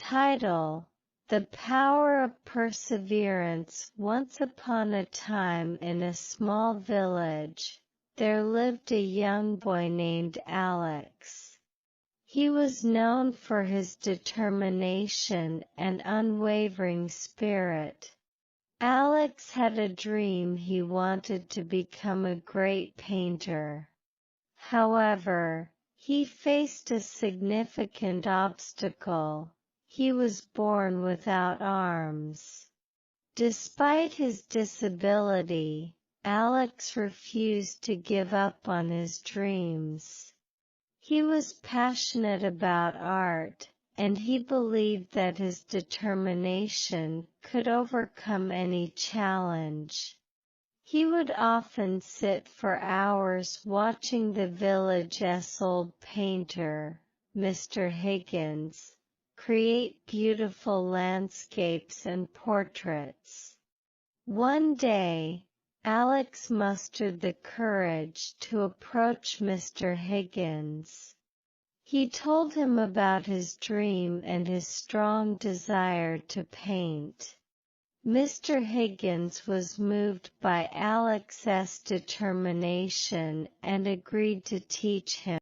Title: The Power of Perseverance. Once upon a time in a small village, there lived a young boy named Alex. He was known for his determination and unwavering spirit. Alex had a dream: he wanted to become a great painter. However, he faced a significant obstacle. He was born without arms. Despite his disability, Alex refused to give up on his dreams. He was passionate about art, and he believed that his determination could overcome any challenge. He would often sit for hours watching the village's old painter, Mr. Higgins, create beautiful landscapes and portraits. One day, Alex mustered the courage to approach Mr. Higgins. He told him about his dream and his strong desire to paint. Mr. Higgins was moved by Alex's determination and agreed to teach him.